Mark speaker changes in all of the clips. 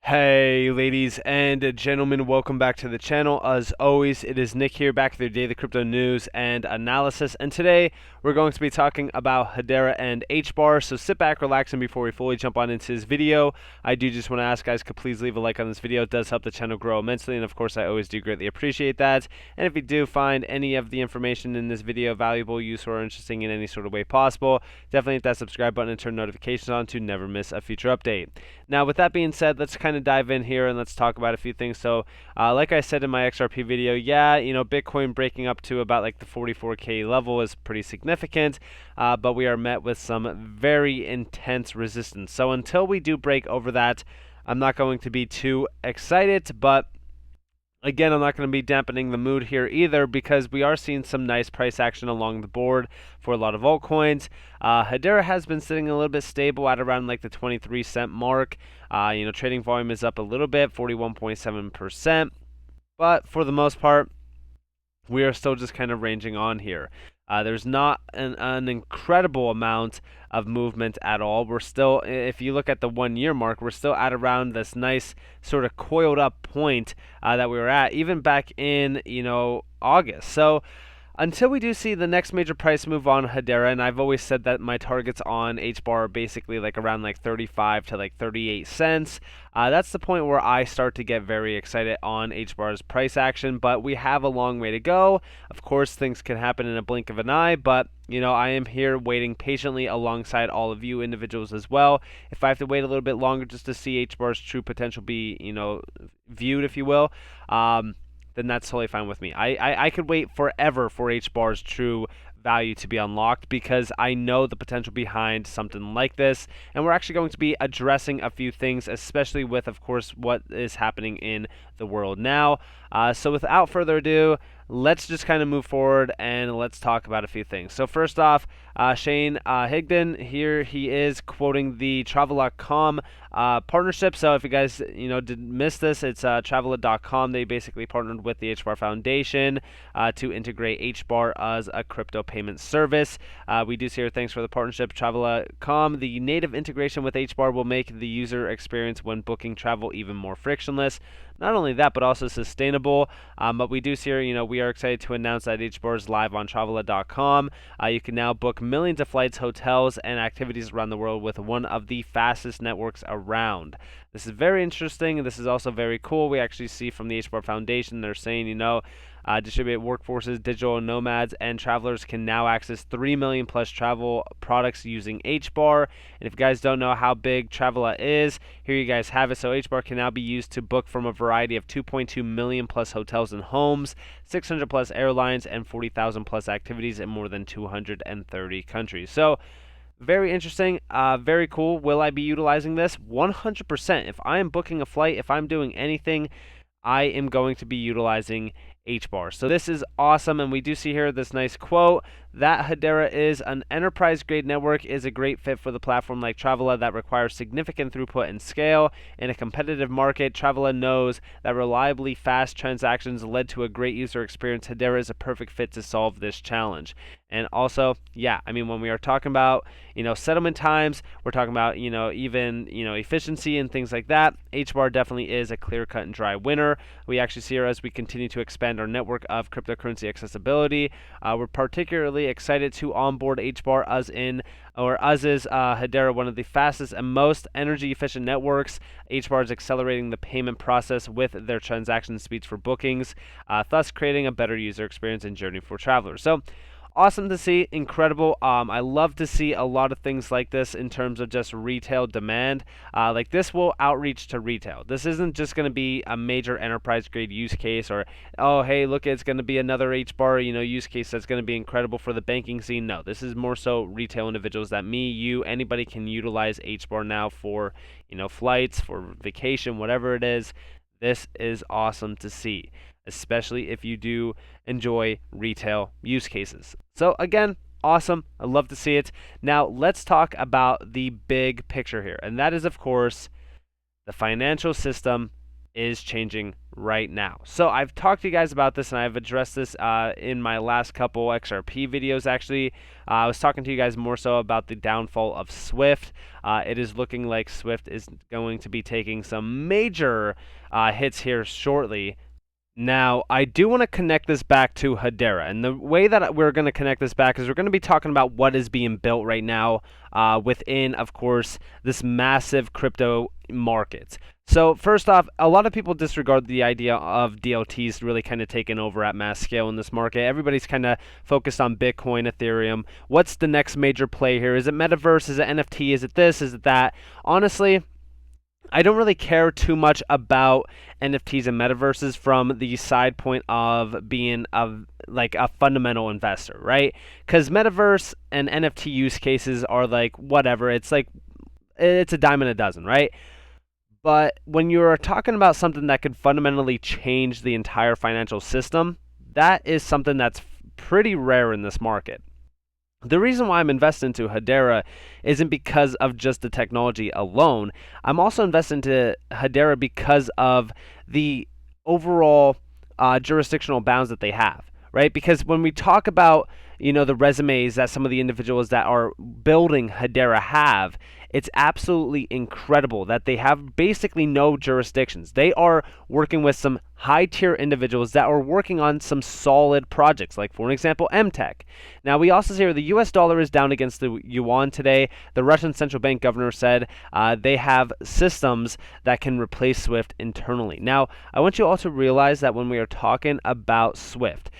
Speaker 1: Hey ladies and gentlemen, welcome back to the channel. As always, it is Nick here, back with your daily crypto news and analysis, and today we're going to be talking about Hedera and Hbar. So sit back, relax, and before we fully jump on into this video, I do just want to ask guys, could please leave a like on this video. It does help the channel grow immensely, and of course I always do greatly appreciate that. And if you do find any of the information in this video valuable, useful, or interesting in any sort of way possible, definitely hit that subscribe button and turn notifications on to never miss a future update. Now with that being said, let's kind of dive in here and let's talk about a few things. So like I said in my XRP video, yeah, Bitcoin breaking up to about like the 44K level is pretty significant, but we are met with some very intense resistance. So until we do break over that, I'm not going to be too excited, but again, I'm not going to be dampening the mood here either, because we are seeing some nice price action along the board for a lot of altcoins. Hedera has been sitting a little bit stable at around like the 23-cent mark. Trading volume is up a little bit, 41.7%, but for the most part, we are still just kind of ranging on here. There's not an incredible amount of movement at all. We're still, if you look at the 1 year mark, we're still at around this nice sort of coiled up point that we were at even back in, August. So until we do see the next major price move on Hedera, and I've always said that my targets on Hbar are basically like around like 35 to like 38 cents. That's the point where I start to get very excited on Hbar's price action, but we have a long way to go. Of course, things can happen in a blink of an eye, but I am here waiting patiently alongside all of you individuals as well. If I have to wait a little bit longer just to see Hbar's true potential be, viewed, if you will, then that's totally fine with me. I could wait forever for Hbar's true value to be unlocked, because I know the potential behind something like this, and we're actually going to be addressing a few things, especially with, of course, what is happening in the world now. So without further ado, let's just kind of move forward and let's talk about a few things. So first off, Shane Higdon, here he is quoting the Travel.com partnership. So if you guys did miss this, it's Travel.com. They basically partnered with the Hbar Foundation to integrate Hbar as a crypto payment service. We do see here, thanks for the partnership, Travel.com. The native integration with Hbar will make the user experience when booking travel even more frictionless. Not only that, but also sustainable. But we do see here, we are excited to announce that Hbar is live on Travel.com. You can now book millions of flights, hotels, and activities around the world with one of the fastest networks around. This is very interesting, and this is also very cool. We actually see from the Hbar Foundation, they're saying, distributed workforces, digital nomads, and travelers can now access 3 million plus travel products using Hbar. And if you guys don't know how big Travel is, here you guys have it. So Hbar can now be used to book from a variety of 2.2 million plus hotels and homes, 600 plus airlines, and 40,000 plus activities in more than 230 countries. So very interesting, very cool. Will I be utilizing this? 100%. If I am booking a flight, if I'm doing anything, I am going to be utilizing Hbar. So this is awesome, and we do see here this nice quote that Hedera is an enterprise-grade network, is a great fit for the platform like Travel that requires significant throughput and scale. In a competitive market, Travel knows that reliably fast transactions led to a great user experience. Hedera is a perfect fit to solve this challenge. And also, yeah, when we are talking about, settlement times, we're talking about, even, efficiency and things like that, Hbar definitely is a clear-cut and dry winner. We actually see here as we continue to expand our network of cryptocurrency accessibility. We're particularly excited to onboard Hbar as is Hedera, one of the fastest and most energy efficient networks. Hbar is accelerating the payment process with their transaction speeds for bookings, thus creating a better user experience and journey for travelers. So awesome to see, incredible. I love to see a lot of things like this in terms of just retail demand. Like this will outreach to retail. This isn't just going to be a major enterprise grade use case, or, oh, hey, look, it's going to be another Hbar, use case that's going to be incredible for the banking scene. No, this is more so retail individuals that me, you, anybody can utilize Hbar now for, flights, for vacation, whatever it is. This is awesome to see, especially if you do enjoy retail use cases. So again, awesome. I love to see it. Now let's talk about the big picture here, and that is, of course, the financial system is changing right now. So I've talked to you guys about this, and I've addressed this in my last couple XRP videos. Actually, I was talking to you guys more so about the downfall of Swift. It is looking like Swift is going to be taking some major hits here shortly. Now, I do want to connect this back to Hedera, and the way that we're going to connect this back is we're going to be talking about what is being built right now within, of course, this massive crypto market. So first off, a lot of people disregard the idea of DLTs really kind of taking over at mass scale in this market. Everybody's kind of focused on Bitcoin, Ethereum. What's the next major play here? Is it Metaverse? Is it NFT? Is it this? Is it that? Honestly, I don't really care too much about NFTs and metaverses from the side point of being like a fundamental investor, right? Because metaverse and NFT use cases are like whatever. It's like it's a dime a dozen, right? But when you're talking about something that could fundamentally change the entire financial system, that is something that's pretty rare in this market. The reason why I'm investing into Hedera isn't because of just the technology alone. I'm also investing into Hedera because of the overall jurisdictional bounds that they have, right? Because when we talk about, the resumes that some of the individuals that are building Hedera have, it's absolutely incredible that they have basically no jurisdictions. They are working with some high-tier individuals that are working on some solid projects, like, for example, MTech. Now, we also see here the US dollar is down against the yuan today. The Russian central bank governor said they have systems that can replace SWIFT internally. Now, I want you all to realize that when we are talking about SWIFT,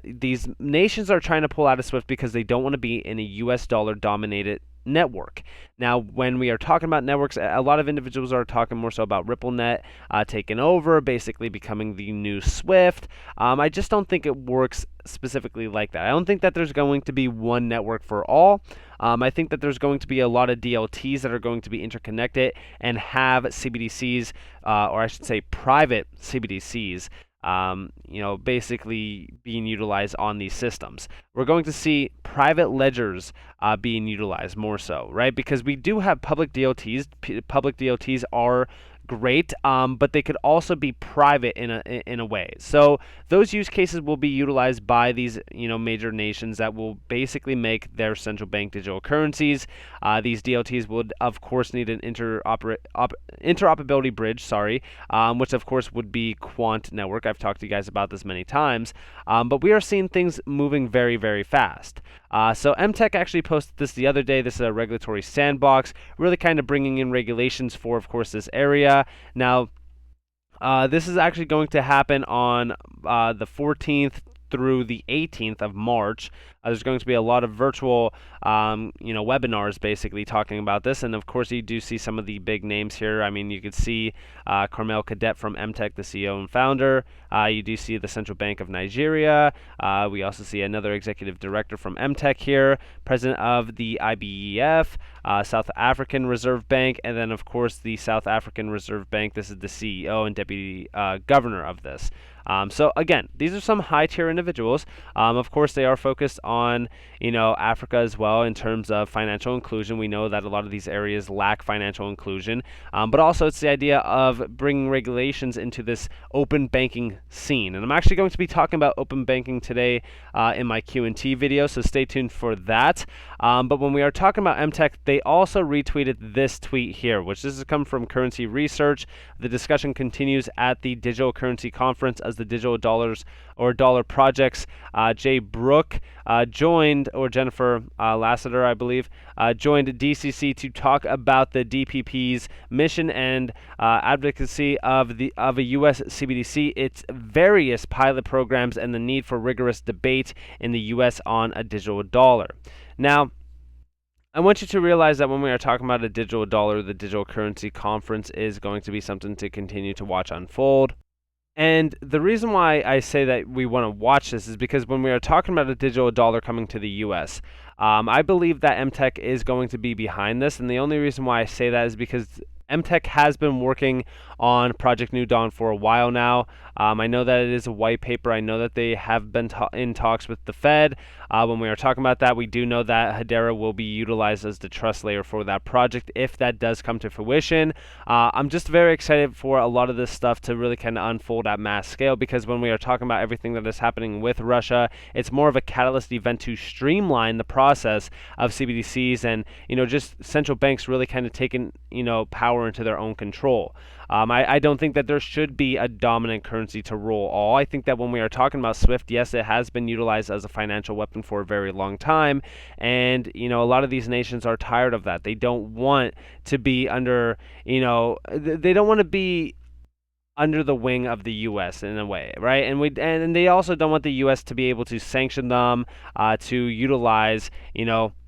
Speaker 1: these nations are trying to pull out of SWIFT because they don't want to be in a US dollar-dominated network. Now, when we are talking about networks, a lot of individuals are talking more so about RippleNet taking over, basically becoming the new Swift. I just don't think it works specifically like that. I don't think that there's going to be one network for all. I think that there's going to be a lot of DLTs that are going to be interconnected and have CBDCs, or I should say private CBDCs, basically being utilized on these systems. We're going to see private ledgers being utilized more so, right? Because we do have public DLTs. Public DLTs are great, but they could also be private in a way. So those use cases will be utilized by these major nations that will basically make their central bank digital currencies. These DLTs would of course need an interoperability bridge, which of course would be Quant Network. I've talked to you guys about this many times, but we are seeing things moving very, very fast. So MTech actually posted this the other day. This is a regulatory sandbox, really kind of bringing in regulations for, of course, this area. Now, this is actually going to happen on the 14th through the 18th of March. There's going to be a lot of virtual, webinars basically talking about this. And of course, you do see some of the big names here. I mean, you could see Carmel Cadet from MTech, the CEO and founder. You do see the Central Bank of Nigeria. We also see another executive director from MTech here, president of the IBEF, South African Reserve Bank, and then, of course, the South African Reserve Bank. This is the CEO and deputy governor of this. So again, these are some high-tier individuals. Of course, they are focused on, Africa as well in terms of financial inclusion. We know that a lot of these areas lack financial inclusion, but also it's the idea of bringing regulations into this open banking scene. And I'm actually going to be talking about open banking today in my Q&T video, so stay tuned for that. But when we are talking about MTech, they also retweeted this tweet here, which this has come from Currency Research. The discussion continues at the Digital Currency Conference as the digital dollars or dollar projects. Jay Brook joined, or Jennifer Lassiter, I believe, joined DCC to talk about the DPP's mission and advocacy of a U.S. CBDC, its various pilot programs, and the need for rigorous debate in the U.S. on a digital dollar. Now, I want you to realize that when we are talking about a digital dollar, the Digital Currency Conference is going to be something to continue to watch unfold. And the reason why I say that we want to watch this is because when we are talking about a digital dollar coming to the U.S., I believe that MTech is going to be behind this. And the only reason why I say that is because MTech has been working on Project New Dawn for a while now. I know that it is a white paper. I know that they have been in talks with the Fed. When we are talking about that, we do know that Hedera will be utilized as the trust layer for that project if that does come to fruition. I'm just very excited for a lot of this stuff to really kind of unfold at mass scale, because when we are talking about everything that is happening with Russia, it's more of a catalyst event to streamline the process of CBDCs and, just central banks really kind of taking, power into their own control. I don't think that there should be a dominant currency to rule all. I think that when we are talking about SWIFT, yes, it has been utilized as a financial weapon for a very long time. And, a lot of these nations are tired of that. They don't want to be under, they don't want to be under the wing of the U.S. in a way, right? And they also don't want the U.S. to be able to sanction them, to utilize,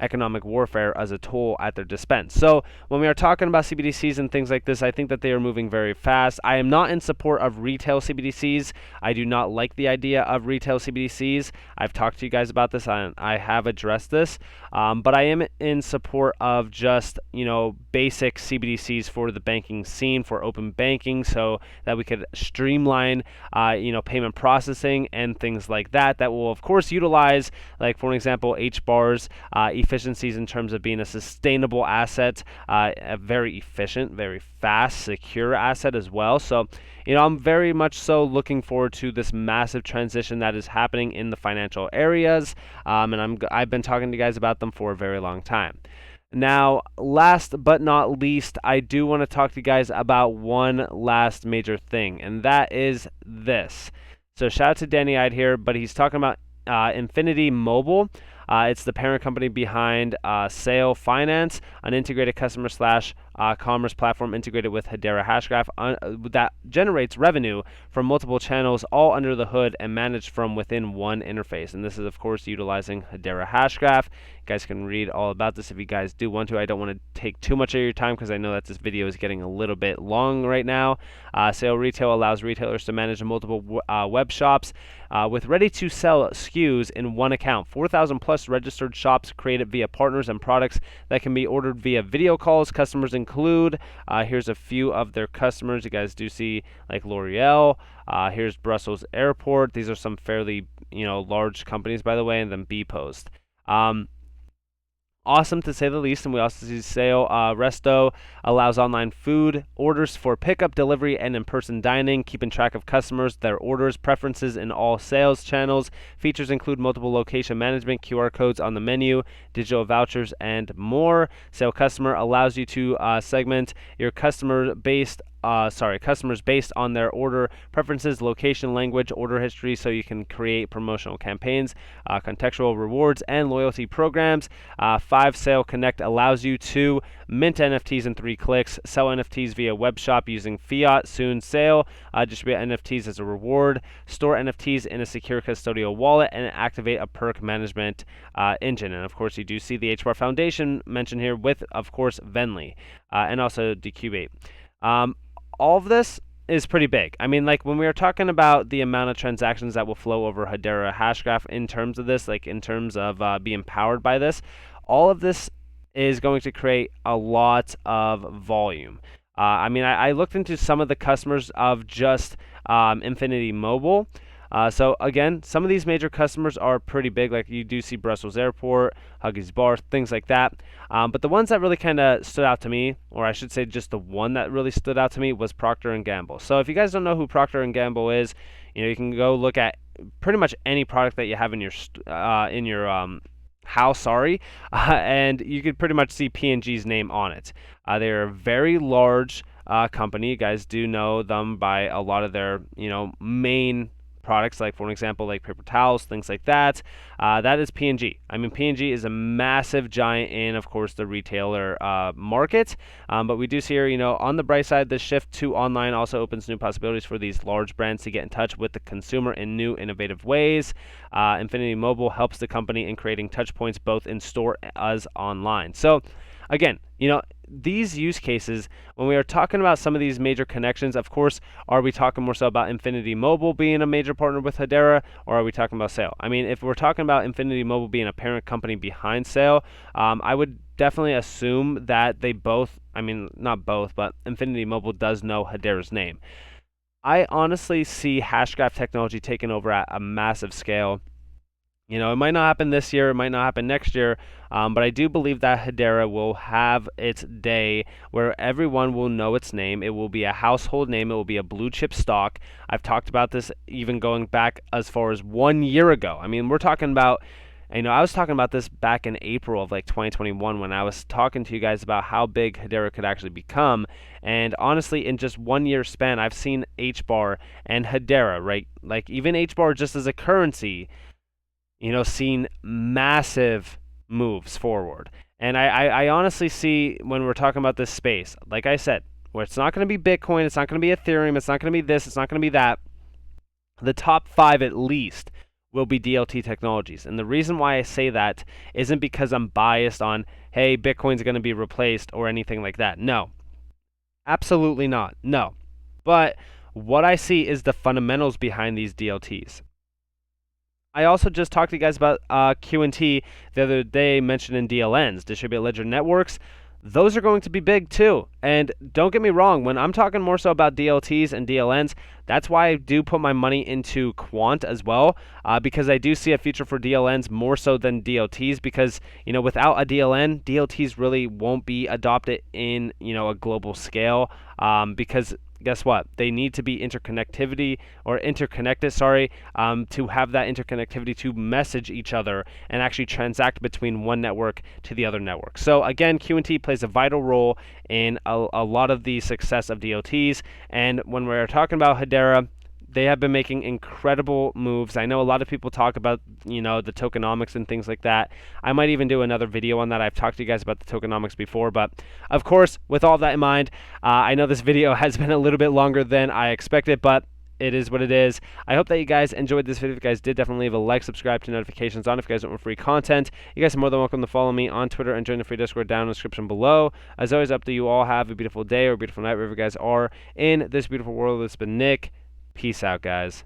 Speaker 1: economic warfare as a tool at their dispense. So when we are talking about CBDCs and things like this, I think that they are moving very fast. I am not in support of retail CBDCs. I do not like the idea of retail CBDCs. I've talked to you guys about this. I have addressed this, but I am in support of just, basic CBDCs for the banking scene, for open banking, so that we could streamline, payment processing and things like that. That will, of course, utilize, like for example, Hbar's efficiencies in terms of being a sustainable asset, a very efficient, very fast, secure asset as well. So, I'm very much so looking forward to this massive transition that is happening in the financial areas, and I've been talking to you guys about them for a very long time. Now, last but not least, I do want to talk to you guys about one last major thing, and that is this. So shout out to Danny Ide here, but he's talking about Infinity Mobile. It's the parent company behind Sale Finance, an integrated customer / commerce platform integrated with Hedera Hashgraph that generates revenue from multiple channels, all under the hood and managed from within one interface. And this is, of course, utilizing Hedera Hashgraph. You guys can read all about this if you guys do want to. I don't want to take too much of your time because I know that this video is getting a little bit long right now. Sale Retail allows retailers to manage multiple web shops with ready-to-sell SKUs in one account. 4,000 plus registered shops created via partners and products that can be ordered via video calls. Customers include, here's a few of their customers. You guys do see like L'Oreal. Here's Brussels Airport. These are some fairly, large companies, by the way, and then bpost. Awesome to say the least. And we also see Sale Resto allows online food orders for pickup, delivery, and in-person dining, keeping track of customers, their orders, preferences in all sales channels. Features include multiple location management, QR codes on the menu, digital vouchers, and more. Sale Customer allows you to segment your customers based on their order preferences, location, language, order history, so you can create promotional campaigns, contextual rewards, and loyalty programs. 5 Sale Connect allows you to mint NFTs in 3 clicks, sell NFTs via web shop using fiat, soon Sale, distribute NFTs as a reward, store NFTs in a secure custodial wallet, and activate a perk management engine. And of course, you do see the Hbar Foundation mentioned here with, of course, Venly, and also Decubate. All of this is pretty big. I mean, like when we are talking about the amount of transactions that will flow over Hedera Hashgraph in terms of this, like in terms of being powered by this, all of this is going to create a lot of volume. I looked into some of the customers of just Infinity Mobile. So again, some of these major customers are pretty big, like you do see Brussels Airport, Huggies Bar, things like that. But the ones that really kind of stood out to me, or I should say just the one that really stood out to me, was Procter & Gamble. So if you guys don't know who Procter & Gamble is, you can go look at pretty much any product that you have in your house, and you could pretty much see P&G's name on it. They're a very large company. You guys do know them by a lot of their main products, like for example, like paper towels, things like that. That is P&G. I mean, P&G is a massive giant in, of course, the retailer market. But we do see here, on the bright side, the shift to online also opens new possibilities for these large brands to get in touch with the consumer in new, innovative ways. Infinity Mobile helps the company in creating touch points both in store as online. So again, these use cases, when we are talking about some of these major connections, of course, are we talking more so about Infinity Mobile being a major partner with Hedera, or are we talking about Sale? I mean, if we're talking about Infinity Mobile being a parent company behind Sale, I would definitely assume that they both, I mean, not both, but Infinity Mobile does know Hedera's name. I honestly see Hashgraph technology taking over at a massive scale. You know, it might not happen this year, it might not happen next year, but I do believe that Hedera will have its day where everyone will know its name. It will be a household name. It will be a blue chip stock. I've talked about this even going back as far as 1 year ago. I mean, we're talking about, you know, I was talking about this back in April of like 2021 when I was talking to you guys about how big Hedera could actually become. And honestly, in just 1 year span, I've seen Hbar and Hedera, right? Like even Hbar just as a currency, you know, seen massive moves forward. And I honestly see when we're talking about this space, like I said, where it's not going to be Bitcoin, it's not going to be Ethereum, it's not going to be this, it's not going to be that. The top five at least will be DLT technologies. And the reason why I say that isn't because I'm biased on, hey, Bitcoin's going to be replaced or anything like that. No, absolutely not. No. But what I see is the fundamentals behind these DLTs. I also just talked to you guys about Q&T the other day, mentioned in DLNs, distributed ledger networks. Those are going to be big too. And don't get me wrong, when I'm talking more so about DLTs and DLNs, that's why I do put my money into quant as well, because I do see a future for DLNs more so than DLTs, because, you know, without a DLN, DLTs really won't be adopted in, you know, a global scale, because guess what? They need to be interconnected, to have that interconnectivity to message each other and actually transact between one network to the other network. So again, Q&T plays a vital role in a lot of the success of DLTs. And when we're talking about Hedera, they have been making incredible moves. I know a lot of people talk about, you know, the tokenomics and things like that. I might even do another video on that. I've talked to you guys about the tokenomics before, but of course, with all that in mind, I know this video has been a little bit longer than I expected, but it is what it is. I hope that you guys enjoyed this video. If you guys did, definitely leave a like, subscribe, to notifications on if you guys want more free content. You guys are more than welcome to follow me on Twitter and join the free Discord down in the description below. As always, up to you all. Have a beautiful day or a beautiful night wherever you guys are in this beautiful world. This has been Nick. Peace out, guys.